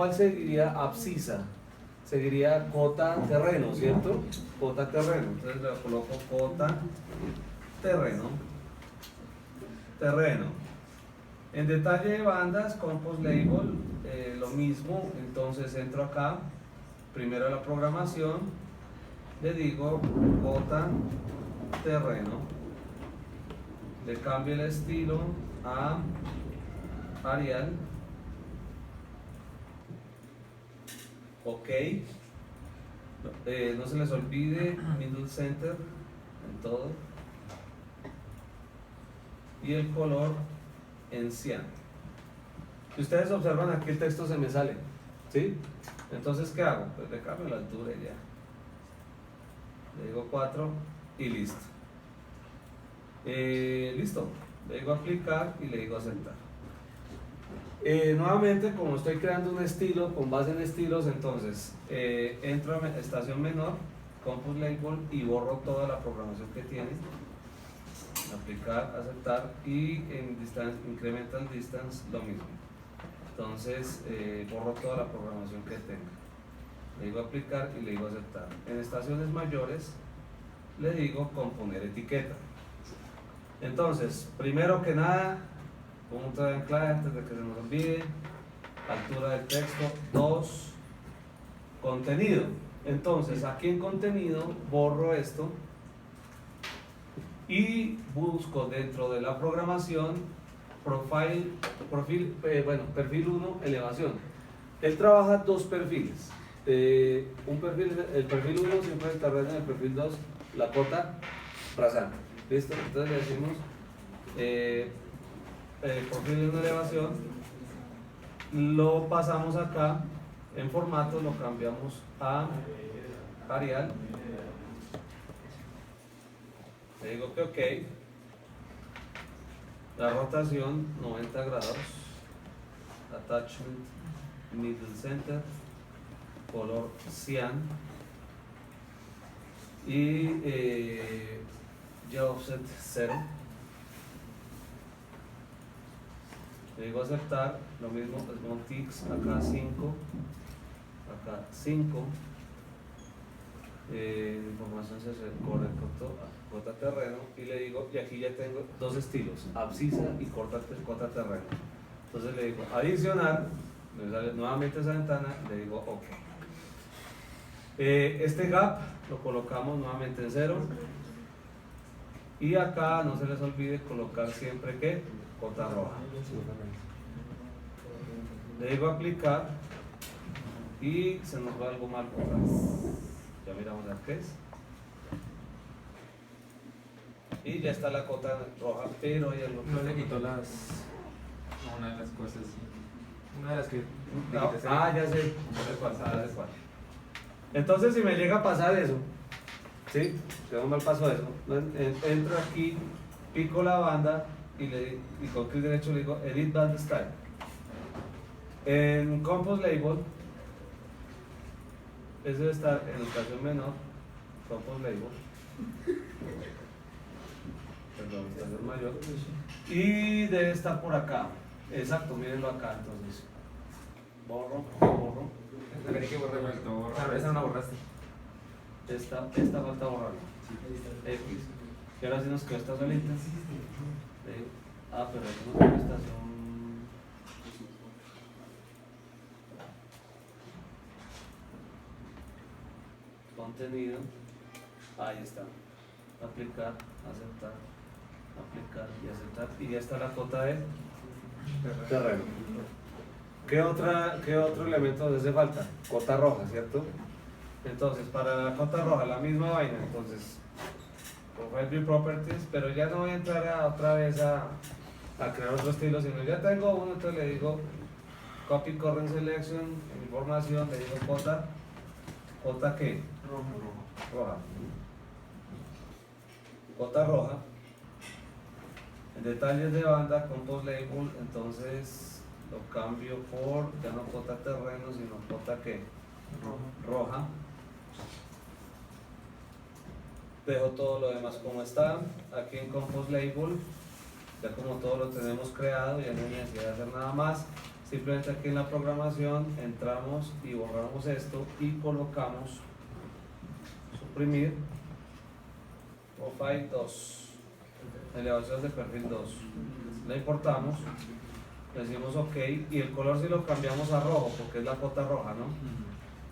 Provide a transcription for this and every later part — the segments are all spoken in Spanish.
¿cuál seguiría abscisa? Seguiría cota terreno, ¿cierto? Cota terreno. Entonces le coloco cota terreno. Terreno. En detalle de bandas, Compose Label, lo mismo. Entonces entro acá, primero a la programación, le digo cota terreno, le cambio el estilo a Arial, ok, no se les olvide middle center en todo y el color en cian. Si ustedes observan aquí el texto se me sale, ¿sí? Entonces ¿qué hago? Pues le cambio la altura y ya, le digo 4 y listo. Listo, le digo aplicar y le digo aceptar. Nuevamente, como estoy creando un estilo con base en estilos, entonces entro a estación menor, Compose Label y borro toda la programación que tiene. Aplicar, aceptar y en incremental distance lo mismo. Entonces borro toda la programación que tenga. Le digo aplicar y le digo aceptar. En estaciones mayores le digo componer etiqueta. Entonces, primero que nada, punto de anclaje antes de que se nos olvide, altura del texto, 2, contenido. Entonces, aquí en contenido borro esto y busco dentro de la programación perfil 1, elevación. Él trabaja dos perfiles. El perfil 1 siempre está en el perfil 2, la cota rasante. ¿Listo? Entonces le decimos perfil 1 elevación, lo pasamos acá en formato, lo cambiamos a Arial. Le digo que ok, la rotación 90 grados, attachment middle center, color cian y ya offset 0. Le digo aceptar, lo mismo Small Ticks, acá 5, acá 5. Información se corre cota terreno y le digo, y aquí ya tengo dos estilos, abscisa y cota terreno. Entonces le digo adicionar, me sale nuevamente esa ventana, le digo ok. Este gap lo colocamos nuevamente en 0 y acá no se les olvide colocar siempre que cota roja. Le digo aplicar y se nos va algo mal por atrás. Ya miramos a qué es. Y ya está la cota roja, pero hay algo que no le quitó una de las cosas. Una de las que. Ya sé. Entonces, si me llega a pasar eso, ¿sí? Si no mal paso eso, entro aquí, pico la banda y con clic derecho le digo Edit Band Style. En Compose Label, eso debe estar en estación menor, Compose Label. Perdón, estación mayor. Y debe estar por acá. Exacto, mírenlo acá entonces. Borro. Tenía que borrar. Esa no la borraste. Esta falta borrarla. X. Y ahora sí nos quedó esta solita. Pero aquí no tengo estación. Contenido. Ahí está. Aplicar, aceptar, aplicar y aceptar. Y ya está la cota de terreno. ¿Qué otro elemento nos hace falta? Cota roja, ¿cierto? Entonces, para la cota roja, la misma vaina. Entonces, Profile View Properties, pero ya no voy a entrar otra vez a crear otro estilo, sino ya tengo uno, entonces le digo Copy Current Selection, información, le digo cota ¿qué? Roja. Cota roja. En detalles de banda, Compose Label, entonces lo cambio por, ya no cota terreno, sino cota ¿qué? Roja. Dejo todo lo demás como está. Aquí en Compose Label, ya como todo lo tenemos creado, ya no hay necesidad de hacer nada más. Simplemente aquí en la programación entramos y borramos esto y colocamos suprimir profile 2, elevación de perfil 2. La importamos, le decimos OK y el color si lo cambiamos a rojo porque es la cota roja, ¿no?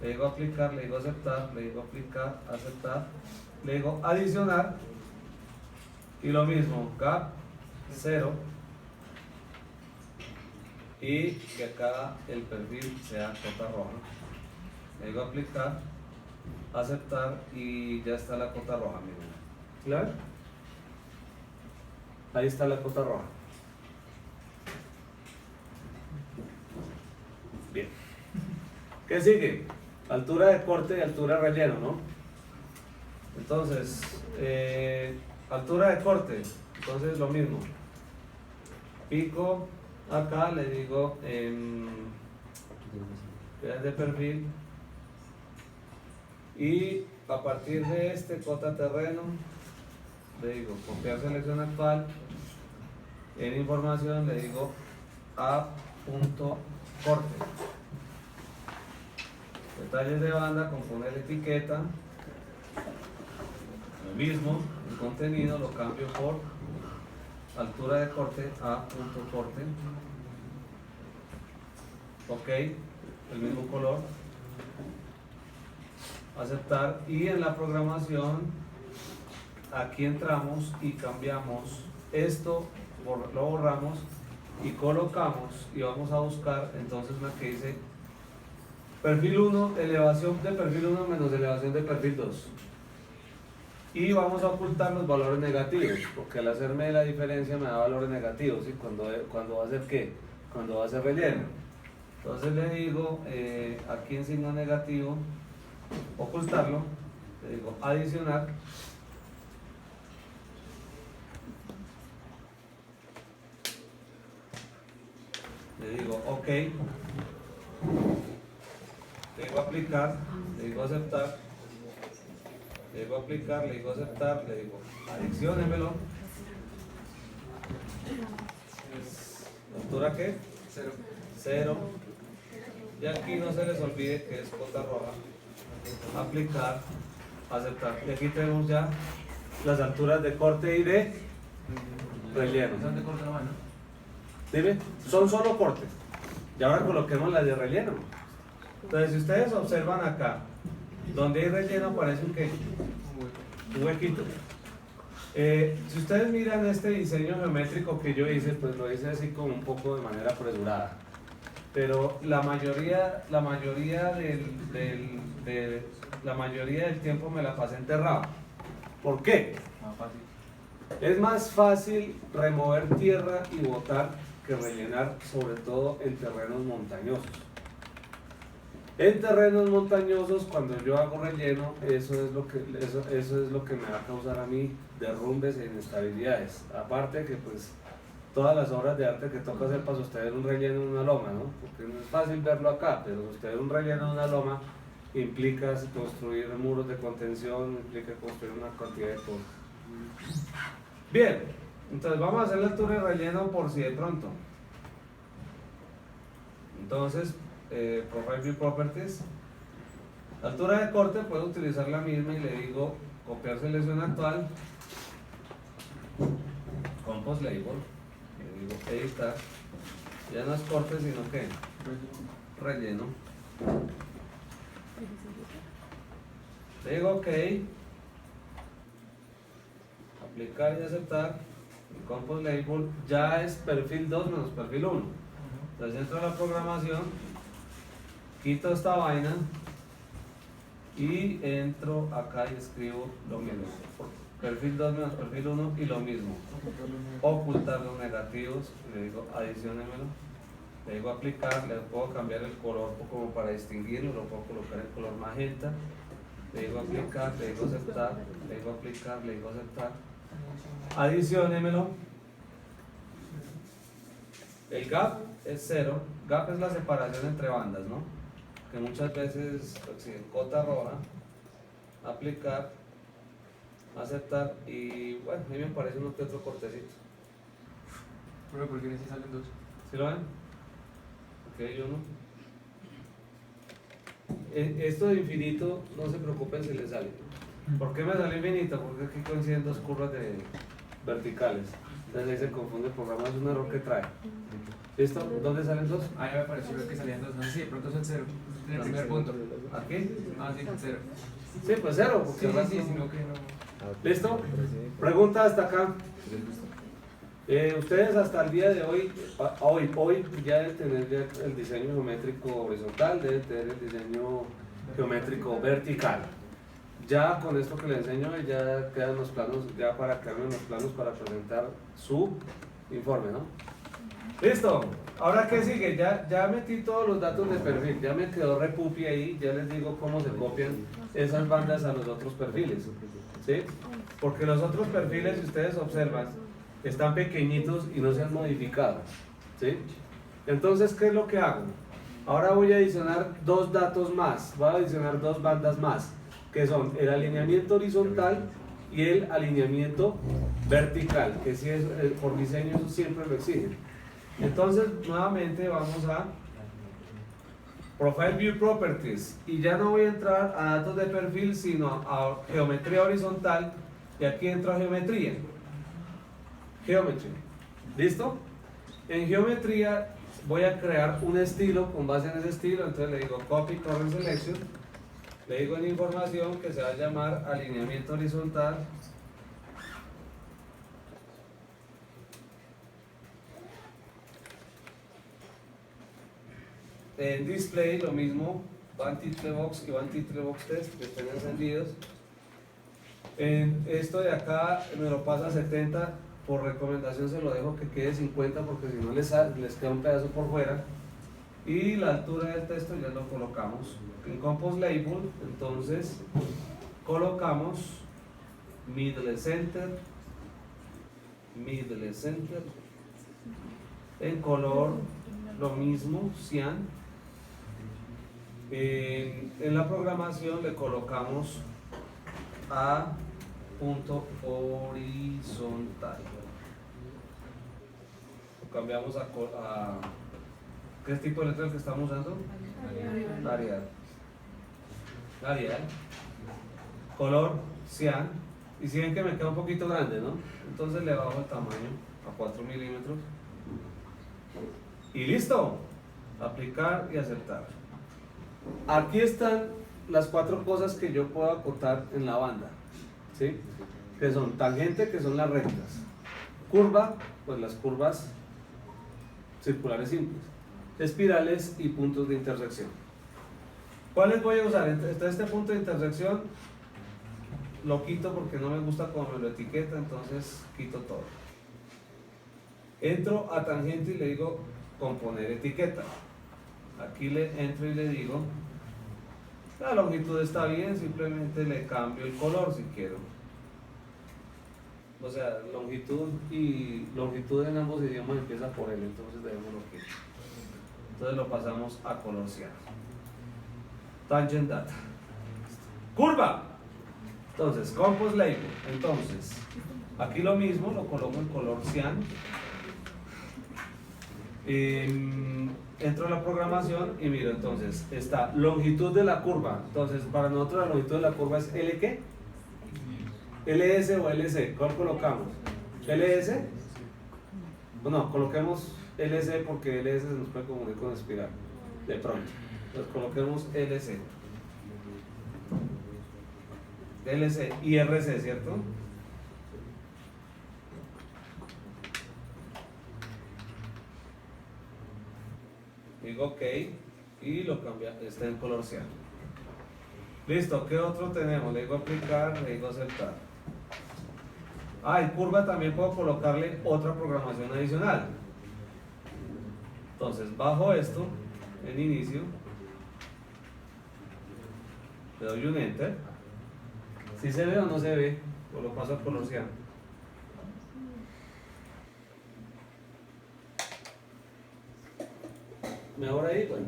Le digo aplicar, le digo aceptar, le digo aplicar, aceptar, le digo adicionar y lo mismo, gap 0 y que acá el perfil sea cota roja. Le digo aplicar, aceptar y ya está la cota roja, miren. ¿Claro? Ahí está la cota roja. Bien. ¿Qué sigue? Altura de corte y altura de relleno, ¿no? Entonces, altura de corte, entonces lo mismo. Pico acá, le digo de perfil y a partir de este cota terreno le digo copiar selección actual, en información le digo a.corte, detalles de banda, componer etiqueta, lo mismo, el contenido lo cambio por altura de corte a.corte, ok, el mismo color, aceptar y en la programación aquí entramos y cambiamos esto, lo borramos y colocamos y vamos a buscar entonces una que dice perfil 1, elevación de perfil 1 menos elevación de perfil 2 y vamos a ocultar los valores negativos porque al hacerme la diferencia me da valores negativos, ¿sí? Cuando va a ser ¿qué? Cuando va a ser relleno. Entonces le digo aquí en signo negativo ocultarlo, le digo adicionar le digo OK, le digo aplicar, le digo aceptar, le digo aplicar, le digo aceptar, le digo adiciónemelo. ¿Altura qué? 0. 0. Y aquí no se les olvide que es cota roja. Aplicar, aceptar. Y aquí tenemos ya las alturas de corte y de relleno. ¿Son de corte normal, no? Dime, son solo cortes. Y ahora coloquemos las de relleno. Entonces, si ustedes observan acá, donde hay relleno parece un ¿qué? Un huequito. Si ustedes miran este diseño geométrico que yo hice, pues lo hice así como un poco de manera apresurada. Pero la mayoría del tiempo me la pasé enterrado. ¿Por qué? Más fácil. Es más fácil remover tierra y botar que rellenar, sobre todo en terrenos montañosos. En terrenos montañosos, cuando yo hago relleno, eso es lo que me va a causar a mí derrumbes e inestabilidades. Aparte que pues todas las obras de arte que toca hacer para sostener un relleno en una loma, ¿no? Porque no es fácil verlo acá, pero sostener un relleno en una loma implica construir muros de contención, implica construir una cantidad de cosas. Bien, entonces vamos a hacer la altura de relleno por si de pronto. Entonces, Profile View Properties, altura de corte, puedo utilizar la misma y le digo copiar selección actual, Compost Label, le digo editar, ya no es corte sino que relleno, le digo OK, aplicar y aceptar, el Compost Label ya es perfil 2 menos perfil 1. Entonces entro a la programación, quito esta vaina y entro acá y escribo lo mismo. Perfil 2 menos perfil 1 y lo mismo. Ocultar los negativos, le digo adiciónemelo, le digo aplicar, le puedo cambiar el color como para distinguirlo, lo puedo colocar en color magenta, le digo aplicar, le digo aceptar, le digo aplicar, le digo aceptar, adiciónemelo. El gap es 0, gap es la separación entre bandas, ¿no? Que muchas veces, pues, cota roja, aplicar, aceptar y bueno, a mí me parece uno que otro cortecito. Pero ¿por qué si salen dos? ¿Sí lo ven? Aquí hay uno. Esto de infinito, no se preocupen si les sale. ¿Por qué me sale infinito? Porque aquí coinciden dos curvas verticales. Entonces ahí se confunde el programa, es un error que trae. ¿Listo? ¿Dónde salen dos? Ahí me pareció que salían dos. No sé si de pronto son cero. En el primer punto. ¿Aquí? Ah, sí, cero. Sí, pues cero. Sí, Porque sí, sino que no. ¿Listo? Pregunta hasta acá. Ustedes hasta el día de hoy, hoy ya deben tener ya el diseño geométrico horizontal, deben tener el diseño geométrico vertical. Ya con esto que les enseño ya quedan los planos, ya para quedarme en los planos para presentar su informe, ¿no? Listo. Ahora qué sigue, ya metí todos los datos de perfil, ya me quedó repupi ahí, ya les digo cómo se copian esas bandas a los otros perfiles, ¿sí? Porque los otros perfiles, si ustedes observan, están pequeñitos y no se han modificado, ¿sí? Entonces, ¿qué es lo que hago? Ahora voy a adicionar dos datos más, voy a adicionar dos bandas más, que son el alineamiento horizontal y el alineamiento vertical, que si es, por diseño eso siempre lo exigen. Entonces, nuevamente vamos a Profile View Properties y ya no voy a entrar a datos de perfil, sino a geometría horizontal y aquí entro a geometría. Geometry. ¿Listo? En geometría voy a crear un estilo con base en ese estilo, entonces le digo Copy Current Selection, le digo en información que se va a llamar alineamiento horizontal. En display lo mismo, van title box y van title box test que estén encendidos. En esto de acá me lo pasa a 70, por recomendación se lo dejo que quede 50 porque si no les queda un pedazo por fuera. Y la altura del texto ya lo colocamos. En Compose Label, entonces colocamos Middle Center, en color lo mismo, cian. En la programación le colocamos a punto horizontal. Lo cambiamos a ¿qué tipo de letra es el que estamos usando? Arial. Color cian. Y si ven que me queda un poquito grande, ¿no? Entonces le bajo el tamaño a 4 milímetros. Y listo. Aplicar y aceptar. Aquí están las cuatro cosas que yo puedo acotar en la banda, ¿sí? Que son tangente, que son las rectas. Curva, pues las curvas circulares simples. Espirales y puntos de intersección. ¿Cuáles voy a usar? Este punto de intersección lo quito porque no me gusta como me lo etiqueta, entonces quito todo. Entro a tangente y le digo componer etiqueta. Aquí le entro y le digo la longitud está bien, simplemente le cambio el color si quiero. O sea, longitud en ambos idiomas empieza por L, entonces dejémoslo aquí. Entonces lo pasamos a color cian. Tangent data. Curva. Entonces, Compose Label. Entonces, aquí lo mismo, lo coloco en color cian. Entro a la programación y miro, entonces está longitud de la curva. Entonces para nosotros la longitud de la curva es L ¿qué? LS o LC, ¿cuál colocamos? LS, no, coloquemos LC porque LS se nos puede confundir con espiral de pronto, entonces coloquemos LC y RC, ¿cierto? Digo OK y lo cambia, está en color cian. Listo, ¿qué otro tenemos? Le digo aplicar, le digo aceptar. En curva también puedo colocarle otra programación adicional. Entonces bajo esto en inicio, le doy un enter. Si se ve o no se ve, o lo paso a color cian. Mejor ahí, bueno.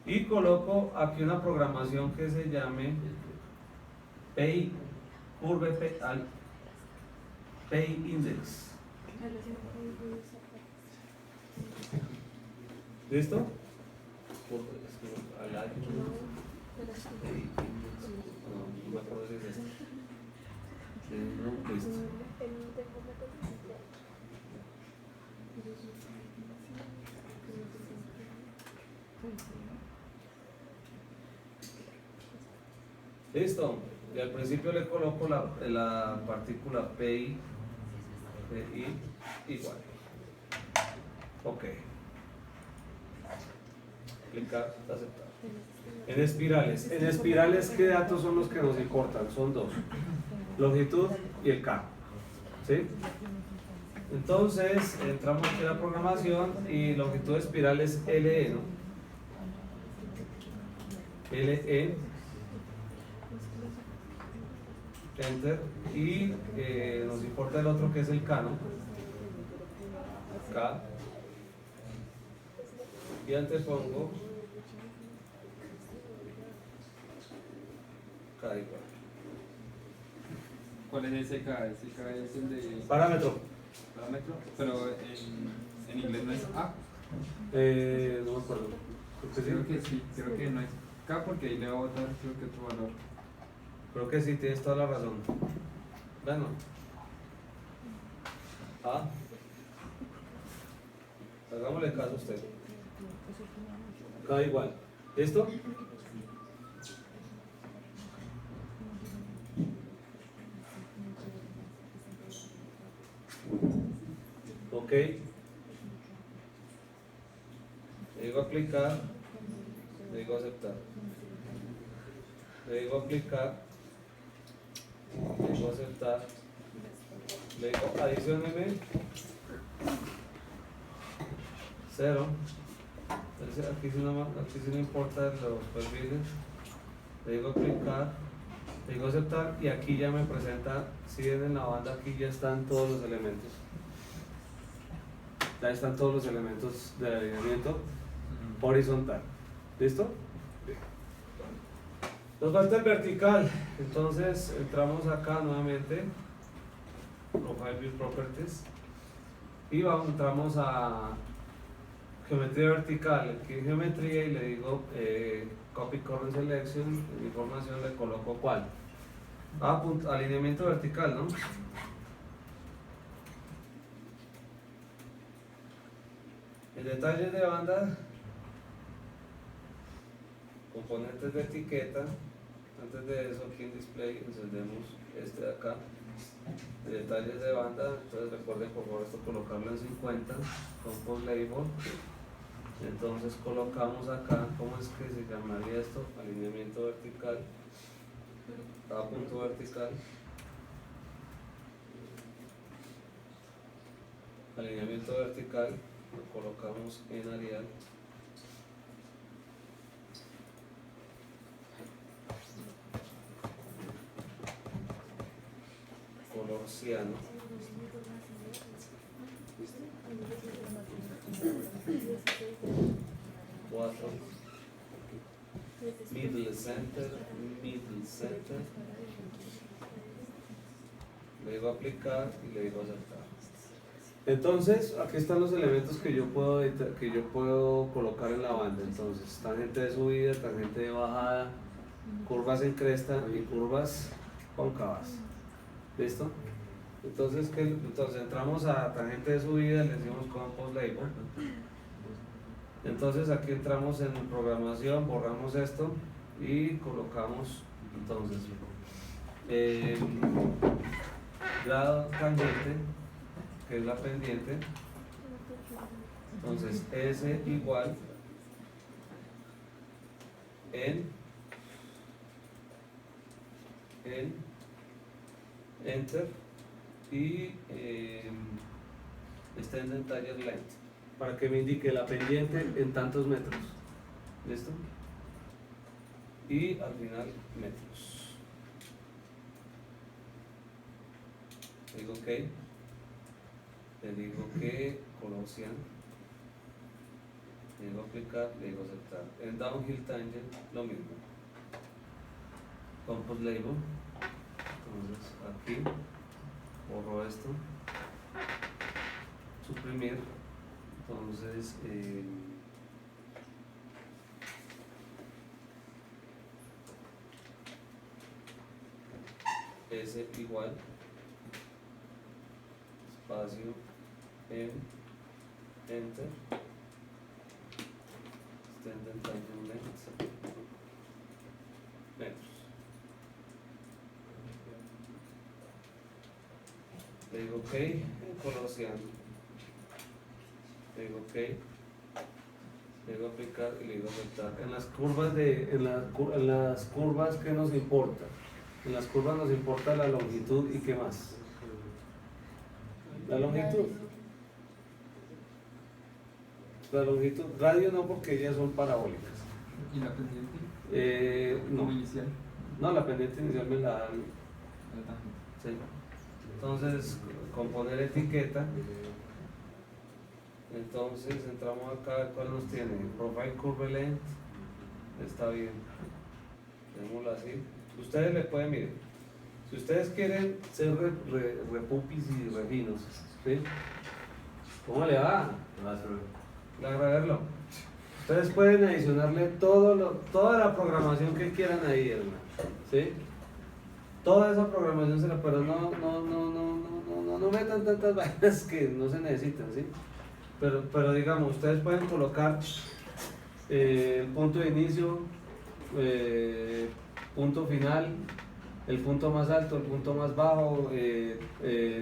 Y coloco aquí una programación que se llame Pay Index. ¿Listo? Es que al año. No me acuerdo si es esto. No, listo. Listo. Y al principio le coloco la partícula PI igual. Ok. Clicar, aceptar. En espirales, ¿qué datos son los que nos importan? Son dos: longitud y el K. ¿Sí? Entonces, entramos aquí a la programación y longitud de espiral es LE, ¿no? LE. Enter. Y nos importa el otro que es el K, ¿no? K. Y antepongo K igual. ¿Cuál es ese K? Ese K es el de Parámetro. parámetro, pero en inglés no es A. No me acuerdo. Creo que sí, creo que no es K porque ahí le va a botar creo que otro valor. Creo que sí, tienes toda la razón. Bueno. A. Hagámosle caso a usted. K igual. ¿Listo? Ok. Le digo aplicar. Le digo aceptar. Le digo aplicar. Le digo aceptar. Le digo adicióneme 0. Aquí sí no importa los perfiles. Le digo aplicar. Le digo aceptar y aquí ya me presenta, si ven en la banda, aquí ya están todos los elementos. Ya están todos los elementos del alineamiento horizontal. ¿Listo? Bien. Nos falta el vertical. Entonces entramos acá nuevamente, Profile View Properties, y entramos a geometría vertical. Aquí en geometría y le digo Copy Current Selection, en información le coloco cuál. Alineamiento vertical, ¿no? En detalles de banda, componentes de etiqueta. Antes de eso, aquí en display encendemos este de acá, de detalles de banda. Entonces recuerden por favor esto colocarlo en 50, compose label. Entonces colocamos acá, ¿cómo es que se llamaría esto? Alineamiento vertical. A punto vertical. Alineamiento vertical, lo colocamos en Arial. Color ciano. Cuatro. Middle center. Le digo aplicar y le digo aceptar. Entonces, aquí están los elementos que yo puedo colocar en la banda. Entonces, tangente de subida, tangente de bajada, curvas en cresta y curvas cóncavas. ¿Listo? Entonces entramos a tangente de subida, le decimos compose label. Entonces aquí entramos en programación, borramos esto y colocamos entonces grado tangente, que es la pendiente. Entonces S igual en enter y extend entire length para que me indique la pendiente en tantos metros. ¿Listo? Y al final metros. Le digo OK. Le digo que color cian. Le digo aplicar, le digo aceptar. En downhill tangent lo mismo. Compose label. Entonces aquí borro esto, suprimir. Entonces S igual espacio M enter extended time length metros. Le digo OK en color cian. Le digo OK. Le digo aplicar y le digo aceptar. En las curvas en las curvas, ¿qué nos importa? En las curvas nos importa la longitud y qué más. La longitud. La longitud, radio no, porque ellas son parabólicas. ¿Y la pendiente? No. Como inicial. No, la pendiente inicial me la dan. La tangente. Sí. Entonces, con poner etiqueta, entonces entramos acá, ¿cuál nos tiene? Profile Curve Length, está bien. Démoslo así. Ustedes le pueden, miren, si ustedes quieren ser repupis y refinos, ¿sí? ¿Cómo le va? Agradecerlo. Ustedes pueden adicionarle toda la programación que quieran ahí, hermano, ¿sí? Toda esa programación se la, pero no metan tantas vainas que no se necesitan, ¿sí? Pero digamos, ustedes pueden colocar el punto de inicio, punto final, el punto más alto, el punto más bajo,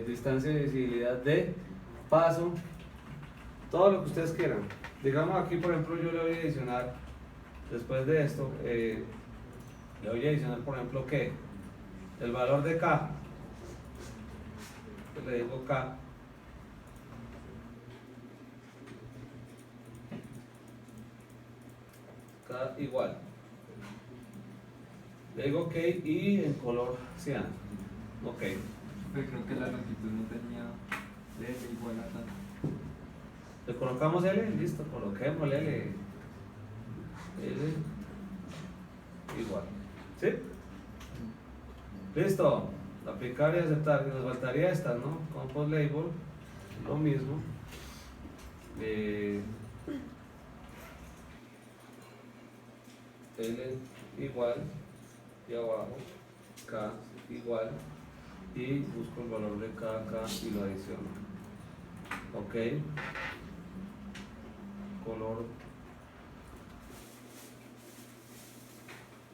distancia de visibilidad de paso, todo lo que ustedes quieran. Digamos aquí, por ejemplo, yo le voy a adicionar, después de esto, le voy a adicionar, por ejemplo, ¿qué? El valor de K. Le digo K. K igual. Le digo OK y en color cian. OK. Pero creo que la longitud no tenía L igual a tanto. Le colocamos L, listo, coloquémosle L. L igual. ¿Sí? Listo. Aplicar y aceptar. Nos faltaría esta, ¿no? Compost label, lo mismo. L igual y abajo K igual y busco el valor de K acá y lo adiciono. OK. Color.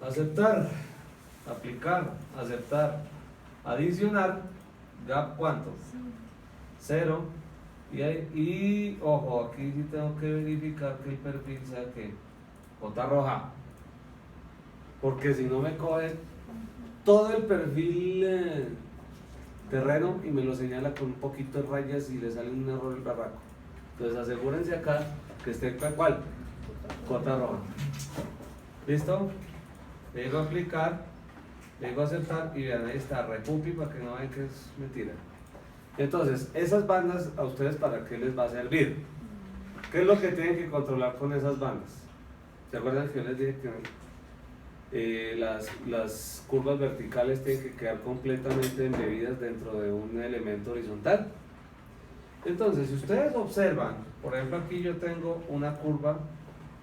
Aceptar. Aplicar. Aceptar. Adicionar. Gap ¿cuánto? 0. Y ojo, aquí sí tengo que verificar que el perfil sea que J roja. Porque si no me coge todo el perfil terreno y me lo señala con un poquito de rayas y le sale un error el barraco. Entonces asegúrense acá que esté ¿cuál? J roja. ¿Listo? Le digo aplicar, le digo aceptar y vean, ahí está, repupi, para que no vean que es mentira. Entonces, esas bandas a ustedes ¿para qué les va a servir? ¿Qué es lo que tienen que controlar con esas bandas? ¿Se acuerdan que yo les dije que las curvas verticales tienen que quedar completamente embebidas dentro de un elemento horizontal? Entonces, si ustedes observan, por ejemplo aquí yo tengo una curva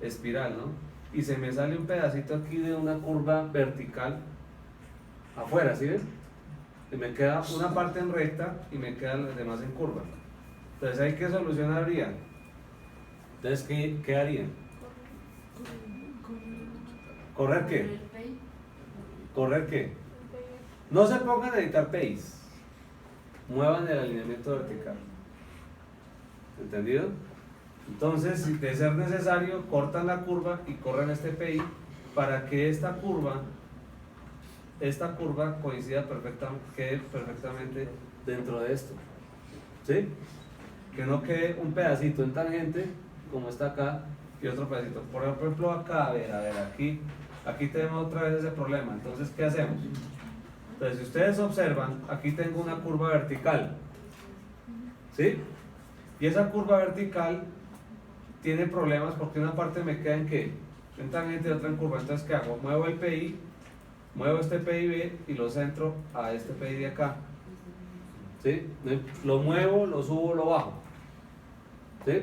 espiral, ¿no? Y se me sale un pedacito aquí de una curva vertical afuera, ¿sí ven? Y me queda una parte en recta y me quedan las demás en curva. Entonces, ¿ahí qué solución habría? Entonces, ¿qué harían? ¿Correr qué? ¿Correr qué? No se pongan a editar pace. Muevan el alineamiento vertical. ¿Entendido? Entonces, si de ser necesario, cortan la curva y corren este PI para que esta curva coincida perfectamente, quede perfectamente dentro de esto. ¿Sí? Que no quede un pedacito en tangente, como está acá, y otro pedacito. Por ejemplo, acá, a ver, aquí tenemos otra vez ese problema. Entonces, ¿qué hacemos? Entonces, si ustedes observan, aquí tengo una curva vertical. ¿Sí? Y esa curva vertical tiene problemas porque una parte me queda en ¿qué? En tangente y otra en curva. Entonces, ¿qué hago? Muevo el PI, muevo este PIB y lo centro a este PI de acá. ¿Sí? Lo muevo, lo subo, lo bajo. ¿Sí?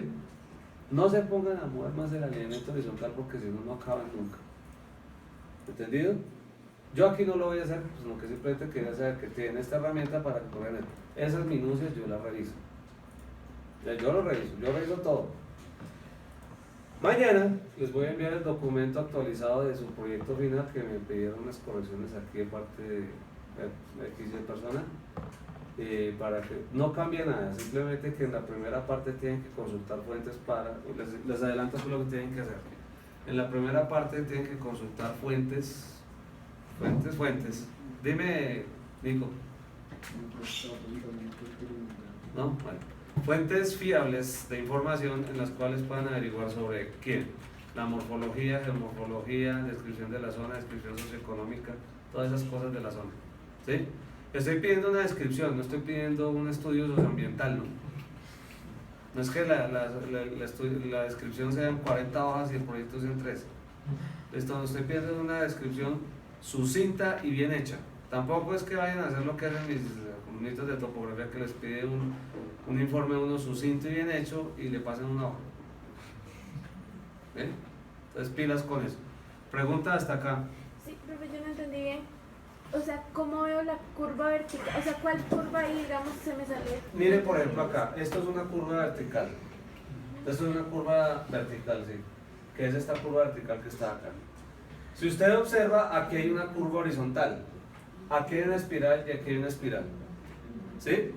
No se pongan a mover más el alineamiento horizontal porque si no, no acaban nunca. ¿Entendido? Yo aquí no lo voy a hacer, sino que simplemente quería saber que tienen esta herramienta para que puedan ver. Esas minucias yo las reviso. Yo lo reviso, yo reviso todo. Mañana les voy a enviar el documento actualizado de su proyecto final, que me pidieron unas correcciones aquí de parte de X persona, para que no cambie nada, simplemente que en la primera parte tienen que consultar fuentes para, les adelanto lo que tienen que hacer. En la primera parte tienen que consultar fuentes. Dime, Nico. ¿No? Bueno. Fuentes fiables de información en las cuales puedan averiguar sobre quién, la morfología, geomorfología, descripción de la zona, descripción socioeconómica, todas esas cosas de la zona. ¿Sí? Estoy pidiendo una descripción, no estoy pidiendo un estudio socioambiental, ¿no? No es que la descripción sea en 40 hojas y el proyecto sea en 3. Esto estoy pidiendo una descripción sucinta y bien hecha. Tampoco es que vayan a hacer lo que hacen mis comunistas de topografía, que les pide un informe uno sucinto y bien hecho y le pasen una hoja. ¿Ven? Entonces pilas con eso. Pregunta hasta acá. Sí, profe, yo no entendí bien. O sea, ¿cómo veo la curva vertical? O sea, ¿cuál curva ahí, digamos, se me sale? Mire, por ejemplo, acá. Esto es una curva vertical. Esto es una curva vertical, sí. Que es esta curva vertical que está acá. Si usted observa, aquí hay una curva horizontal. Aquí hay una espiral y aquí hay una espiral. ¿Sí?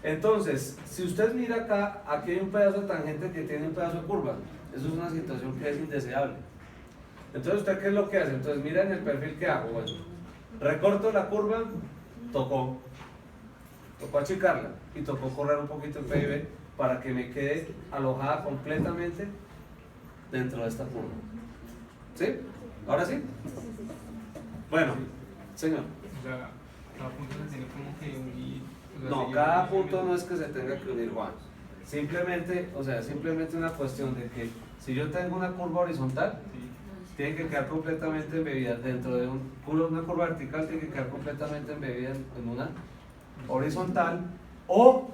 Entonces, si usted mira acá, aquí hay un pedazo de tangente que tiene un pedazo de curva. Eso es una situación que es indeseable. Entonces, ¿usted qué es lo que hace? Entonces, mira en el perfil que hago. Bueno, recorto la curva, tocó achicarla y tocó correr un poquito el PIB para que me quede alojada completamente dentro de esta curva. ¿Sí? ¿Ahora sí? Bueno, señor. O sea, cada punto se tiene como que unir. O sea, No, cada punto no es que se tenga que unir, Juan. Simplemente, o sea, simplemente una cuestión de que si yo tengo una curva horizontal, tiene que quedar completamente embebida dentro de una curva vertical, tiene que quedar completamente embebida en una horizontal o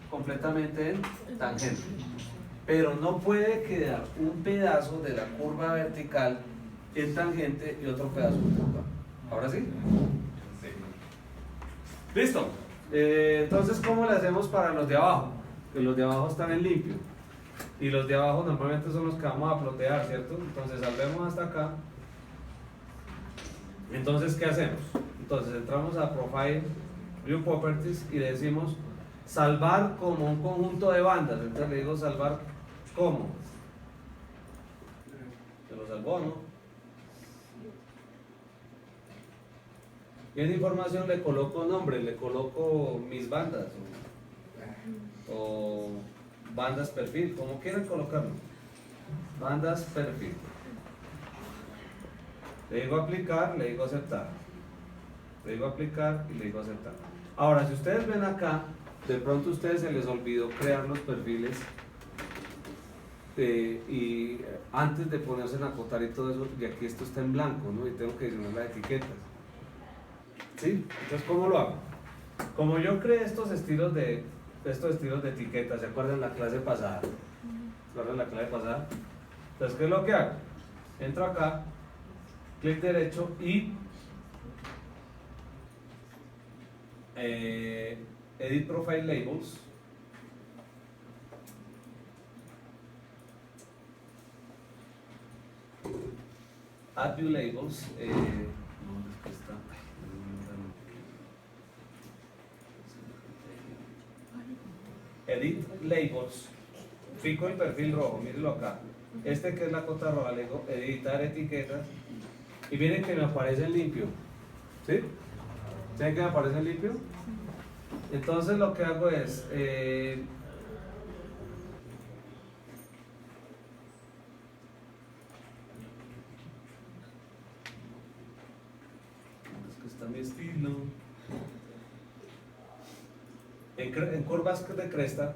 completamente en tangente. Pero no puede quedar un pedazo de la curva vertical en tangente y otro pedazo en curva. ¿Ahora sí? Sí. ¿Listo? Entonces, ¿cómo le hacemos para los de abajo? Que los de abajo están en limpio. Y los de abajo normalmente son los que vamos a plotear, ¿cierto? Entonces, salvemos hasta acá. Entonces, ¿qué hacemos? Entonces, entramos a Profile, View Properties y le decimos salvar como un conjunto de bandas. Entonces, le digo salvar como. Se lo salvó, ¿no? Y en información le coloco nombre, le coloco mis bandas o bandas perfil, como quieran colocarlo. Bandas perfil. Le digo aplicar, le digo aceptar. Le digo aplicar y le digo aceptar. Ahora, si ustedes ven acá, de pronto a ustedes se les olvidó crear los perfiles y antes de ponerse en acotar y todo eso, y aquí esto está en blanco, ¿no? Y tengo que adicionar las etiquetas. ¿Sí? Entonces, ¿cómo lo hago? Como yo creé estos estilos de etiquetas, ¿se acuerdan la clase pasada? ¿Se acuerdan la clase pasada? Entonces, ¿qué es lo que hago? Entro acá, clic derecho y Edit Profile Labels. Add View Labels. Edit Labels, fijo el perfil rojo, mírenlo acá. Este que es la cota roja, le digo editar etiquetas y miren que me aparece en limpio. ¿Sí? ¿Saben que me aparece en limpio? Entonces lo que hago es es que está mi estilo. En curvas de cresta,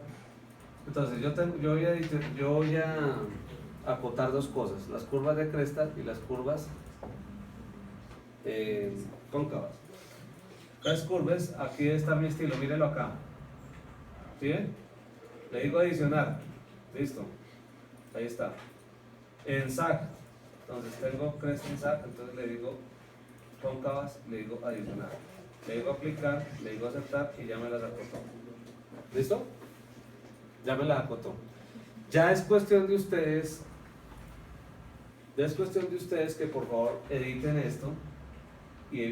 entonces yo voy a acotar dos cosas, las curvas de cresta y las curvas cóncavas. Las curvas, aquí debe estar mi estilo, mírenlo acá. ¿Sí ven? Le digo adicionar, listo, ahí está. En SAC, entonces tengo cresta en SAC, entonces le digo cóncavas, le digo adicionar. Le digo aplicar, le digo aceptar y ya me las acotó. ¿Listo? Ya me las acotó. Ya es cuestión de ustedes, que por favor editen esto y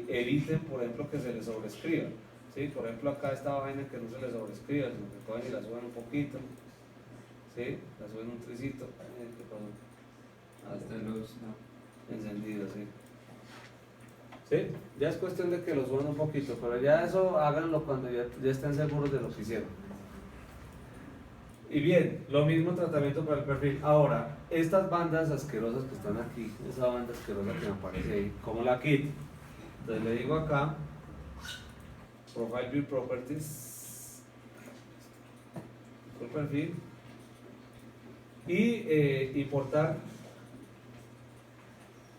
eviten, por ejemplo, que se les sobrescriba. ¿Sí? Por ejemplo, acá esta vaina que no se les sobrescriba, sino que cogen y la suben un poquito. ¿Sí? La suben un tricito. ¿Qué pasó? Hasta luz, no. Encendido, sí. ¿Sí? Ya es cuestión de que lo suban un poquito, pero ya eso háganlo cuando ya estén seguros de lo que hicieron. Y bien, lo mismo tratamiento para el perfil. Ahora, estas bandas asquerosas que están aquí, esa banda asquerosa que me aparece ahí, ¿cómo la quito? Entonces le digo acá, Profile View Properties, el perfil, y importar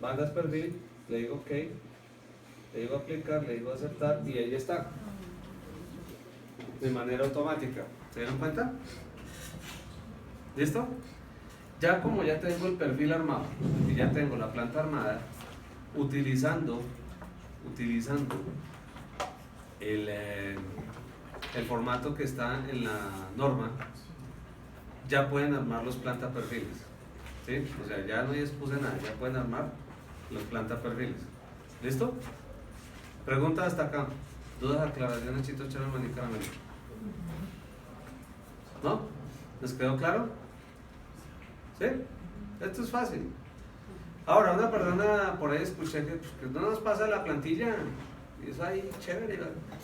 bandas perfil, le digo OK, le digo aplicar, le digo aceptar y ahí está, de manera automática. ¿Se dieron cuenta? ¿Listo? Ya como ya tengo el perfil armado y ya tengo la planta armada, utilizando el formato que está en la norma, ya pueden armar los planta perfiles. ¿Sí? O sea, ya no hay excusa nada, ya pueden armar los planta perfiles. ¿Listo? Pregunta hasta acá. ¿Dudas, aclaraciones, Chito, Charo, Maní, Caramelo? ¿No? ¿Les quedó claro? ¿Sí? Esto es fácil. Ahora, una persona por ahí escuché que no nos pasa la plantilla. Y eso ahí, chévere.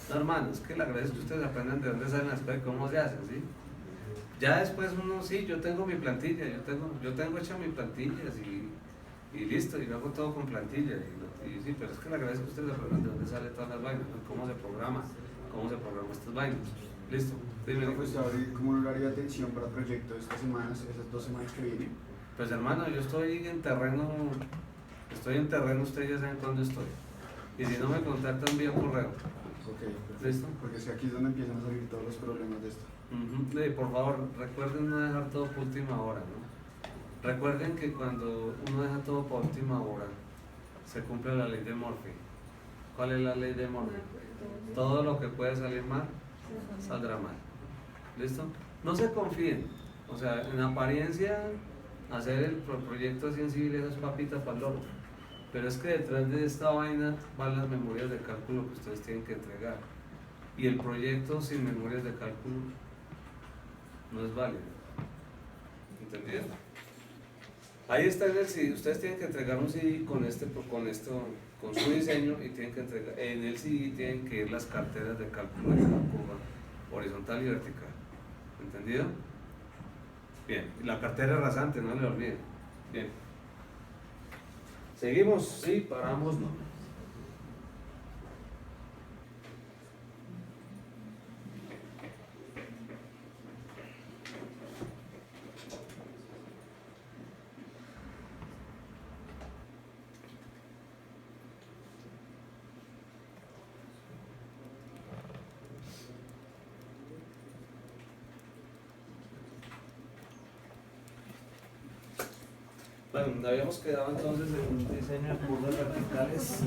No, hermano, es que le agradezco que ustedes aprendan de dónde salen las cosas y cómo se hacen, ¿sí? Ya después uno, sí, yo tengo mi plantilla, yo tengo hecha mi plantilla y listo, y lo hago todo con plantilla. Y sí, pero es que le agradezco que ustedes aprendan de dónde salen todas las vainas, ¿no? Cómo se programa estas vainas. Listo. Dime, Pues abrir como un horario de atención para proyectos estas semanas, esas 2 semanas que vienen. Pues hermano, yo estoy en terreno, ustedes ya saben cuándo estoy. Y si no me contactan vía correo. Ok, perfecto. ¿Listo? Porque es que aquí es donde empiezan a salir todos los problemas de esto. Por favor, recuerden no dejar todo por última hora, ¿no? Recuerden que cuando uno deja todo por última hora, se cumple la ley de Murphy. ¿Cuál es la ley de Murphy? Todo lo que puede salir mal, saldrá mal. ¿Listo? No se confíen. O sea, en apariencia, hacer el proyecto así en civil es papitas para el loro. Pero es que detrás de esta vaina van las memorias de cálculo que ustedes tienen que entregar. Y el proyecto sin memorias de cálculo no es válido. ¿Entendieron? Ahí está en el CD. Ustedes tienen que entregar un CD con su diseño y tienen que entregar. En el CD tienen que ir las carteras de cálculo de cada curva, horizontal y vertical. ¿Entendido? Bien. Y la cartera es rasante, no le olviden. Bien. ¿Seguimos? Sí, paramos, no. Bueno, habíamos quedado entonces en un diseño de curvas verticales.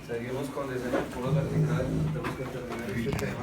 Seguimos con diseño de curvas verticales. Tenemos que terminar este tema.